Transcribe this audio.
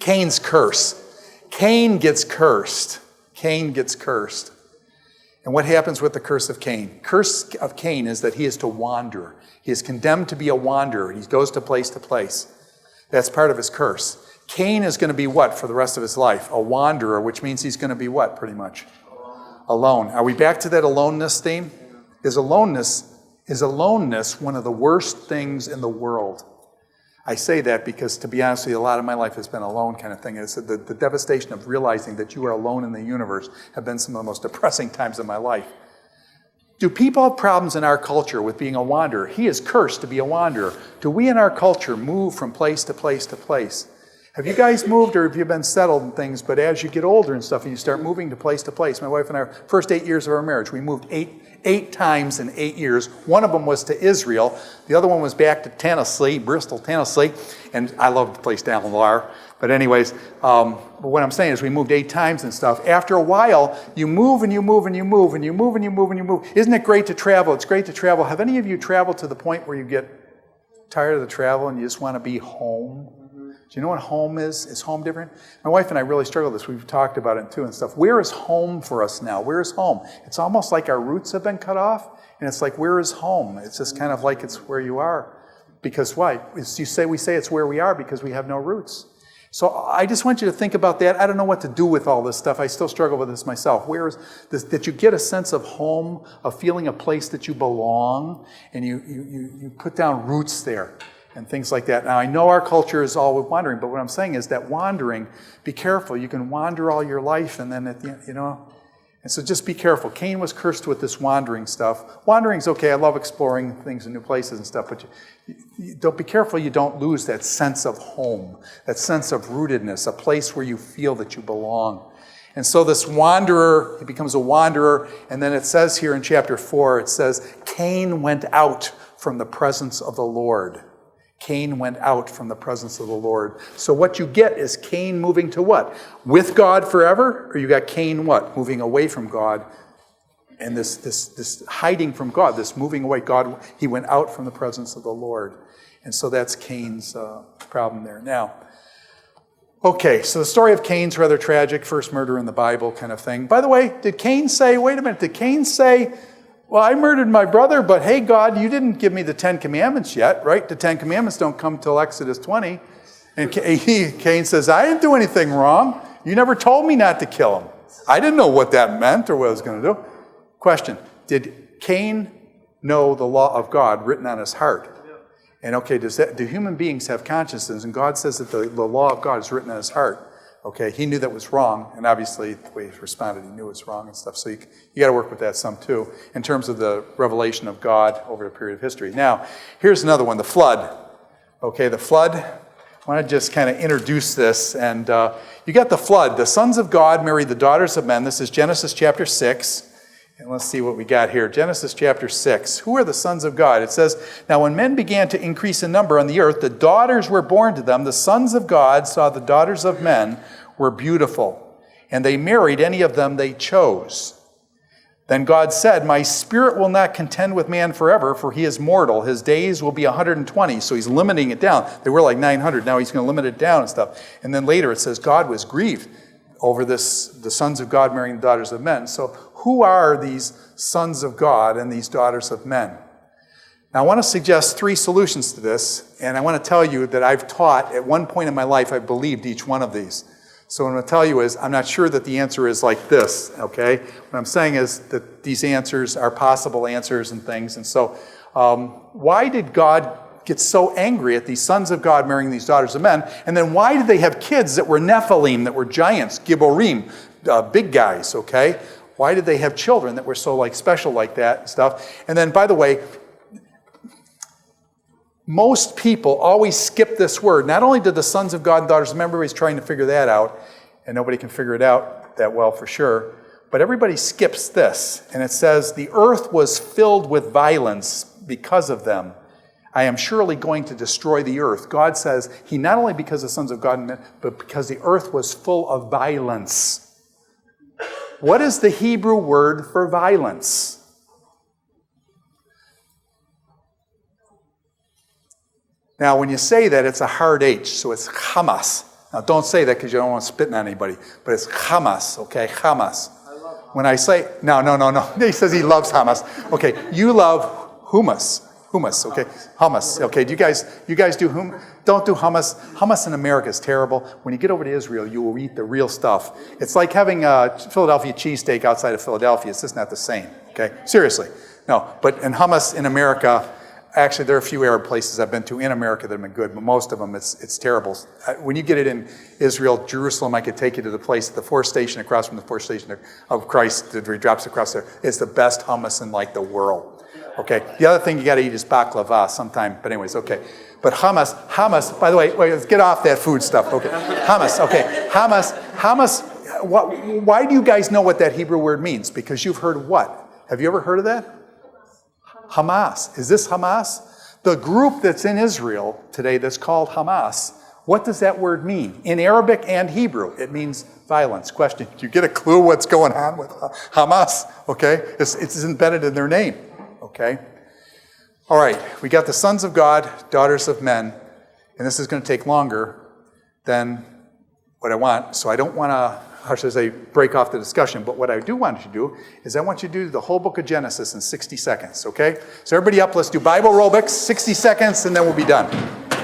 Cain's curse. Cain gets cursed. Cain gets cursed. And what happens with the curse of Cain? Curse of Cain is that he is to wander. He is condemned to be a wanderer. He goes to place. That's part of his curse. Cain is going to be what for the rest of his life? A wanderer, which means he's going to be what, pretty much? Alone. Are we back to that aloneness theme? Is aloneness one of the worst things in the world? I say that because, to be honest with you, a lot of my life has been alone kind of thing. It's the devastation of realizing that you are alone in the universe have been some of the most depressing times of my life. Do people have problems in our culture with being a wanderer? He is cursed to be a wanderer. Do we in our culture move from place to place to place? Have you guys moved or have you been settled in things, but as you get older and stuff, and you start moving to place, my wife and I, first 8 years of our marriage, we moved eight times in 8 years. One of them was to Israel. The other one was back to Tennessee, Bristol, Tennessee. And I love the place down in Lar. But anyways, but what I'm saying is we moved 8 times and stuff. After a while, you move and you move and you move and you move and you move and you move. Isn't it great to travel? It's great to travel. Have any of you traveled to the point where you get tired of the travel and you just want to be home? Do you know what home is? Is home different? My wife and I really struggle with this. We've talked about it too and stuff. Where is home for us now? Where is home? It's almost like our roots have been cut off. And it's like, where is home? It's just kind of like it's where you are. Because why? We say it's where we are because we have no roots. So I just want you to think about that. I don't know what to do with all this stuff. I still struggle with this myself. Where is this, that you get a sense of home, a feeling, a place that you belong, and you put down roots there. And things like that. Now, I know our culture is all with wandering, but what I'm saying is that wandering, be careful. You can wander all your life, and then at the end, And so just be careful. Cain was cursed with this wandering stuff. Wandering's okay. I love exploring things in new places and stuff, but you don't be careful you don't lose that sense of home, that sense of rootedness, a place where you feel that you belong. And so this wanderer, he becomes a wanderer, and then it says here in chapter 4, it says, Cain went out from the presence of the Lord. Cain went out from the presence of the Lord. So what you get is Cain moving to what? With God forever? Or you got Cain what? Moving away from God. And this hiding from God, this moving away. God, he went out from the presence of the Lord. And so that's Cain's problem there. Now, okay, so the story of Cain's rather tragic. First murder in the Bible kind of thing. By the way, did Cain say, wait a minute, did Cain say, well, I murdered my brother, but hey, God, you didn't give me the 10 Commandments yet, right? The 10 Commandments don't come till Exodus 20. And Cain says, I didn't do anything wrong. You never told me not to kill him. I didn't know what that meant or what I was going to do. Question, did Cain know the law of God written on his heart? And okay, do human beings have consciences? And God says that the law of God is written on his heart. Okay, he knew that was wrong, and obviously the way he responded, he knew it was wrong and stuff. So you got to work with that some too, in terms of the revelation of God over a period of history. Now, here's another one, the flood. Okay, the flood. I want to just kind of introduce this. And you got the flood. The sons of God married the daughters of men. This is Genesis chapter 6. And let's see what we got here. Genesis chapter 6. Who are the sons of God? It says, now when men began to increase in number on the earth, the daughters were born to them. The sons of God saw the daughters of men were beautiful, and they married any of them they chose. Then God said, my spirit will not contend with man forever, for he is mortal. His days will be 120. So he's limiting it down. They were like 900. Now he's going to limit it down and stuff. And then later it says God was grieved over this, the sons of God marrying the daughters of men. So who are these sons of God and these daughters of men? Now I want to suggest 3 solutions to this, and I want to tell you that I've taught, at one point in my life, I believed each one of these. So what I'm going to tell you is, I'm not sure that the answer is like this, okay? What I'm saying is that these answers are possible answers and things. And so why did God get so angry at these sons of God marrying these daughters of men? And then why did they have kids that were Nephilim, that were giants, Gibborim, big guys, okay? Why did they have children that were so like special like that and stuff? And then, by the way, most people always skip this word. Not only did the sons of God and daughters, remember everybody's trying to figure that out, and nobody can figure it out that well for sure, but everybody skips this. And it says, the earth was filled with violence because of them. I am surely going to destroy the earth. God says, he not only because the sons of God, but because the earth was full of violence. What is the Hebrew word for violence? Now, when you say that, it's a hard H, so it's Hamas. Now, don't say that because you don't want to spit on anybody, but it's Hamas, okay? Hamas. When I say, no. He says he loves Hamas. Okay, you love hummus. Hummus, okay? Hummus, okay? Do you guys do hummus? Don't do hummus. Hummus in America is terrible. When you get over to Israel, you will eat the real stuff. It's like having a Philadelphia cheesesteak outside of Philadelphia. It's just not the same, okay? Seriously. No, but in hummus in America, actually there are a few Arab places I've been to in America that have been good, but most of them, it's terrible. When you get it in Israel, Jerusalem, I could take you to the place, the force station across from the force station of Christ that he drops across there. It's the best hummus in like the world. Okay. The other thing you got to eat is baklava sometime. But anyways, okay. But hummus. By the way, wait, let's get off that food stuff. Okay. Hummus. Okay. Hummus. Why do you guys know what that Hebrew word means? Because you've heard what? Have you ever heard of that? Hamas. Is this Hamas? The group that's in Israel today that's called Hamas. What does that word mean? In Arabic and Hebrew, it means violence. Question: do you get a clue what's going on with Hamas? Okay. It's embedded in their name. Okay? All right, we got the sons of God, daughters of men, and this is going to take longer than what I want, so I don't want to, how should I say, break off the discussion, but what I do want you to do is I want you to do the whole book of Genesis in 60 seconds, okay? So everybody up, let's do Bible aerobics, 60 seconds, and then we'll be done.